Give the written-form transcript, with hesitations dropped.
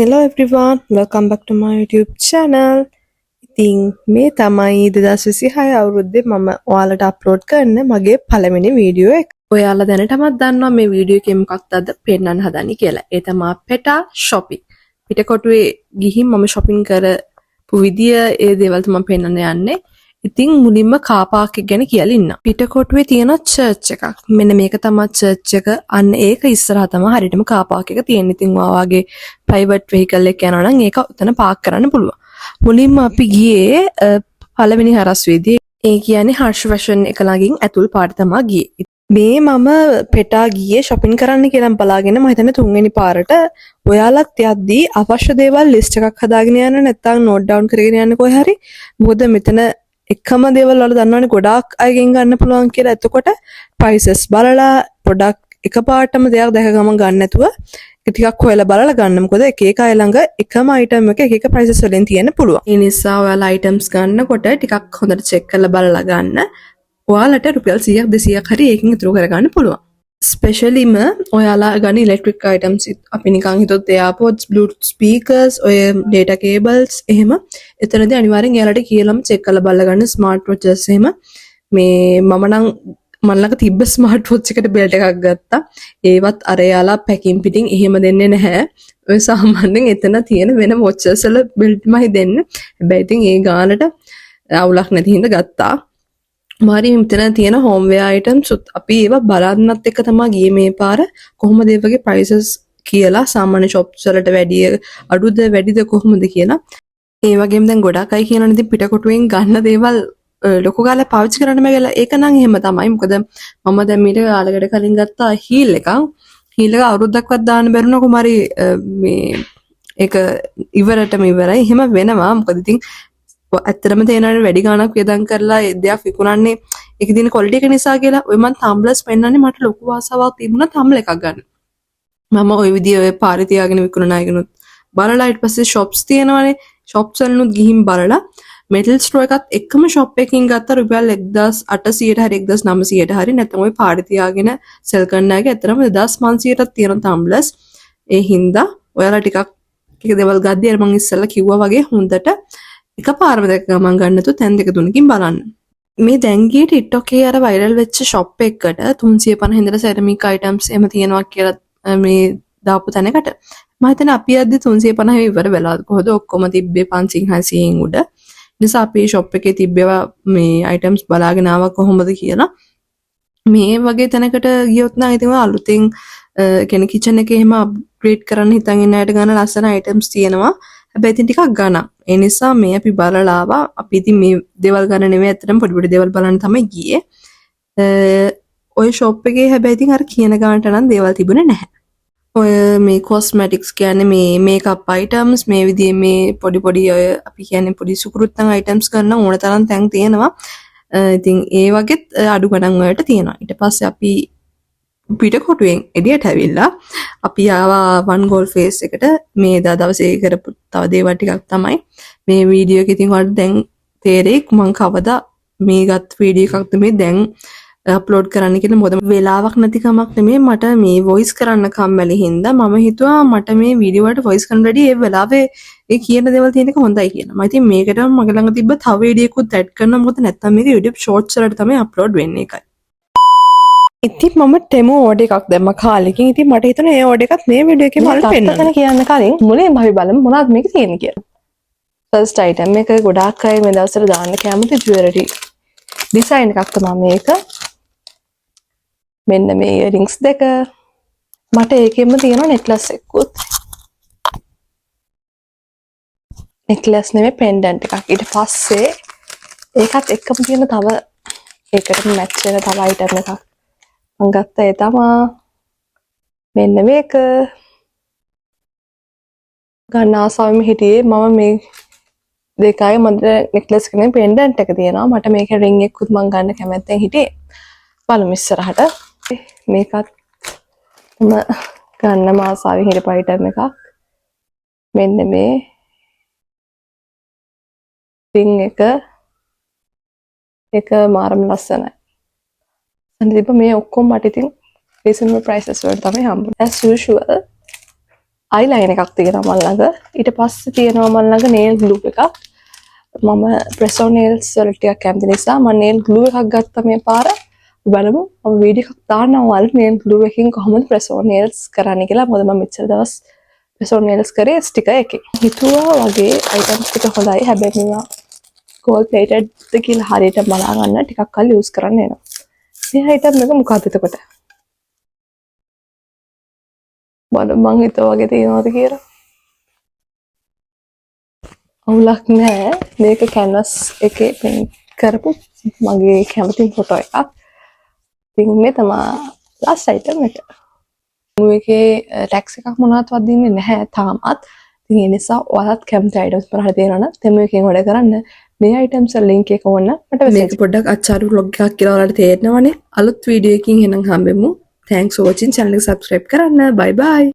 Hello everyone, welcome back to my YouTube channel. ඉතින් මේ තමයි 2026 අවුරුද්දේ මම ඔයාලට අප්ලෝඩ් කරන මගේ පළවෙනි වීඩියෝ එක. ඔයාලා දැනටමත් දන්නවා මේ වීඩියෝ එකේ මොකක්ද අද පෙන්නන්න හදන්නේ කියලා. ඒ තමයි PETA shopping. පිටකොටුවේ ගිහින් මම shopping කරපු විදිය ඒ දේවල් තමයි පෙන්නන්න යන්නේ. ඉතින් මුලින්ම කාර් පාක් එක ගැන කියලා ඉන්නම්. පිටකොටුවේ තියෙන චර්ච් එකක්. මෙන්න මේක තමයි චර්ච් එක. අන්න ඒක ඉස්සරහා තමයි හරියටම කාර් පාක් එක තියෙන්නේ. ඉතින් ඔයාගේ ප්‍රයිවට් වෙහිකල් එක යනවා නම් ඒක උතන පාක් කරන්න පුළුවන්. මුලින්ම අපි ගියේ පළවෙනි හරස්වේදී. ඒ කියන්නේ හර්ෂ ෆැෂන් එක ළඟින් ඇතුල් පාට තමයි ගියේ. මේ මම PETA ගියේ shopping කරන්න කියලා බලාගෙන මම හිතන්නේ තුන්වෙනි පාරට ඔයාලත් යද්දී අවශ්‍ය දේවල් ලිස්ට් එකක් හදාගෙන යන්න නැත්නම් නෝට් ඩවුන් කරගෙන යන්න කොහේ හරි. මොකද මෙතන එකම දේවල් වල දන්නවනේ ගොඩාක් අයගෙන් ගන්න පුළුවන් කියලා. එතකොට prices බලලා product එකපාරටම දෙයක් දැක ගමන් ගන්න නැතුව ටිකක් හොයලා බලලා ගන්න. මොකද එක එක අය ළඟ එකම item එක එක prices වලින් තියෙන්න පුළුවන්. ඒ නිසා ඔයාලා items ගන්නකොට ටිකක් හොඳට check කරලා බලලා ගන්න. ඔයාලට රුපියල් 100ක් 200ක් හරි ඒකෙන් ඉතුරු කරගන්න පුළුවන්. ස්පෙෂලිම ඔයාලා ගන්න ඉලෙක්ට්‍රික් items අපි නිකන් හිතුවොත් AirPods, Bluetooth speakers, ඔය data cables එහෙම එතනදී අනිවාර්යෙන් එයාලට කියලාම check කරලා බලලා ගන්න. smart watches එහෙම මේ මම නම් මල්ලක තිබ්බ ස්මාර්ට් වොච් එකට බෙල්ට් එකක් ගත්තා. ඒවත් අර යාලා පැකින් පිටින් එහෙම දෙන්නේ නැහැ. ඔය සාමාන්‍යයෙන් එතන තියෙන වෙන වොචස් වල බෙල්ට්මයි දෙන්නේ. හැබැයි ඉතින් ඒ ගානට අවුලක් නැති හින්දා ගත්තා. මාරි මෙතන තියෙන හෝම්වෙයා අයිටම්ස් අපි ඒවා බලන්නත් එක තමයි ගියේ මේ පාර. කොහොමද ඒ වගේ prices කියලා සාමාන්‍ය shops වලට වැඩිය අඩුද වැඩිද කොහොමද කියලා. ඒ වගේම දැන් ගොඩක් අය කියනවානේ ඉතින් පිටකොටුවෙන් ගන්න දේවල් ලොකු ගාලා පාවිච්චි කරන්න බෑ කියලා. ඒක නම් එහෙම තමයි. මොකද මම දැන් මීට කාලෙකට කලින් ගත්තා හීල් එකක්. හීල් එක අවුරුද්දක්වත් දාන්න බැරුණ කුමාරි මේ ඒක ඉවරටම ඉවරයි. එහෙම වෙනවා. මොකද ඉතින් ඇත්තටම තේරෙන්නේ වැඩි ගාණක් වේදම් කරලා දෙයක් විකුණන්නේ ඒක දින ක්වොලිටි එක නිසා කියලා. ඔය මම තම්බ්ලර්ස් පෙන්නන්නේ මට ලොකු ආසාවක් තිබුණා තම්බ්ලර් එකක් ගන්න. මම ওই විදිය ඔය පාරේ තියාගෙන විකුණන අයගෙනුත් බලලා ඊට පස්සේ shops තියෙනවානේ. shops වලනුත් ගිහින් බලලා මෙටල් ස්ටෝ එකත් එකම ෂොප් එකකින් ගත්ත රුපියල් 1800ට හරි 1900ට හරි නැත්නම් ওই පාඩි තියාගෙන සෙල් කරන එක ඇත්තටම 2500ටත් තියෙන තම්බ්ලර්ස්. ඒ හින්දා ඔයාලා ටිකක් එක දේවල් ගද්දී අර මම ඉස්සෙල්ලා කිව්වා වගේ හොඳට එකපාරම දැක ගමන් ගන්න නැතුව තැන් දෙක තුනකින් බලන්න. මේ දැන් ගියේ TikTok එකේ අර viral වෙච්ච shop එකකට 350 ඉඳලා ceramic items එහෙම තියෙනවා කියලා මේ දාපු තැනකට. මම හිතන්නේ අපි යද්දි 350 ඉවර වෙලා කොහොද ඔක්කොම තිබ්බේ 500 උඩ. නිසා අපි ෂොප් එකේ තිබ්බේවා මේ අයිටම්ස් බලාගෙන ආවා කොහොමද කියලා. මේ වගේ තැනකට ගියොත් නම් ඉතින් අලුතෙන් කෙන කිචන් එකේ එහෙම අප්ග්‍රේඩ් කරන්න හිතන් ඉන්න අයට ගන්න ලස්සන අයිටම්ස් තියෙනවා. හැබැයි ඉතින් ටිකක් ගණන්. ඒ නිසා මේ අපි බලලා ආවා. අපි ඉතින් මේ දේවල් ගන්න නෙමෙයි ඇත්තටම පොඩි පොඩි දේවල් බලන්න තමයි ගියේ. ඔය ෂොප් එකේ හැබැයි ඉතින් අර කියන ගානට නම් දේවල් තිබුණේ නැහැ. ඔය මේ කොස්මැටික්ස් කියන්නේ මේ මේකප් අයිටම්ස් මේ විදිහේ මේ පොඩි පොඩි ඔය අපි කියන්නේ පොඩි සුකුරුත්තන් අයිටම්ස් ගන්න ඕන තරම් තැන් තියෙනවා. ඉතින් ඒ වගේත් අඩු ගණන් වලට තියෙනවා. ඊට පස්සේ අපි පිටකොටුවෙන් එළියට ඇවිල්ලා අපි ආවා වන් ගෝල් ෆේස් එකට. මේ දවසේ කරපු තව දේවල් ටිකක් තමයි මේ වීඩියෝ එකේ. ඉතින් ඔයාලට දැන් තේරෙයි මම කවදා මේ ගත් වීඩියෝ එකක්ද මේ දැන් අප්ලෝඩ් කරන්න කියලා. මොකද වෙලාවක් නැතිකමක් නෙමෙයි මට මේ වොයිස් කරන්න කම්මැලි හින්දා මම හිතුවා මට මේ වීඩියෝ වලට වොයිස් කරන්න රෙඩි ඒ වෙලාවේ ඒ කියන දේවල් තියෙන එක හොඳයි කියලා. මම ඉතින් මේකටම මගේ ළඟ තිබ්බ තව වීඩියෝ එකකුත් ඇඩ් කරනවා. මොකද නැත්තම් මේක YouTube shorts වලට තමයි අප්ලෝඩ් වෙන්නේ එකයි. ඉතින් මම ටෙමෝ ඕඩර් එකක් දැම්මා කාලෙකින්. ඉතින් මට හිතුණා ඒ ඕඩර් එකත් මේ වීඩියෝ එකේ බලන්න පෙන්නන්න. කියන්න කලින් මුලින්ම අපි බලමු මොනවද මේක තියෙන්නේ කියලා. ෆස්ට් අයිටම් එක ගොඩාක් අය මේ දවස්වල දාන්න කැමති ජුවෙලරි ඩිසයින් එකක් තමයි මේක. මෙන්න මේ ඉයරින්ග්ස් දෙක මට ඒකෙම තියෙන නෙක්ලස් එකකුත්. නෙක්ලස් නෙමෙයි පෙන්ඩන්ට් එකක්. ඊට පස්සේ ඒකත් එක්කම තියෙන තව ඒකට මැච් වෙන තව අයිටම් එකක් මම ගත්තා. ඒ තමයි මෙන්න මේක. ගන්න ආසාවෙම හිටියේ මම මේ දෙකයි මන්ද නෙක්ලස් එකනේ පෙන්ඩන්ට් එක තියෙනවා. මට මේක රින් එකකුත් මම ගන්න කැමැත්තෙන් හිටියේ. බලමු ඉස්සරහට. මේකත් මම ගන්න මාසාවෙන් හිටපු අයිටම් එකක්. මෙන්න මේ රින් එක මාරම ලස්සනයි. අනිත් මේ ඔක්කොම මට ඉතින් reasonable prices වලට තමයි හම්බුනේ. As usual අයිලයින් එකක් තියෙනවා මල් ළඟ. ඊට පස්සේ තියෙනවා මල් ළඟ nail glue එකක්. මම press on nails වලට ටිකක් කැමති නිසා මම nail glue එකක් ගත්තා මේ පාර. බලමු මම වීඩියෝ එකක් දාන්නම් ඔයාලට nail glue එකකින් කොහොමද press on nails කරන්නේ කියලා. මොකද මම මෙච්චර දවස් press on nails කරේ sticker එකකින්. හිතුවා වගේ items ටික හොඳයි. හැබැයි මේවා gold plated ද කියලා හරියට බලා ගන්න ටිකක් කල් use කරන්න වෙනවා. මේ item එක මොකක්ද එතකොට? මං හිතුවා වගේ තියෙනවද කියලා. අවුලක් නැහැ. මේක canvas එකේ paint කරපු මගේ කැමති ෆොටෝ එකක්. ඉතින් මේ තමයි last item එක. මේකේ tax එකක් මොනවත්වත් දෙන්නේ නැහැ තාමත්. ඉතින් ඒ නිසා ඔයාලත් කැමති items බලලා තියෙනවනම් තෙමුවකින් order කරන්න. මේ items වල link එක ඕන්න මට මේක පොඩ්ඩක් අච්චාරු vlog එකක් කියලා ඔයාලට තේරෙනවනේ. අලුත් වීඩියෝ එකකින් එහෙනම් හම්බෙමු. Thanks for watching. channel එක subscribe කරන්න. Bye bye.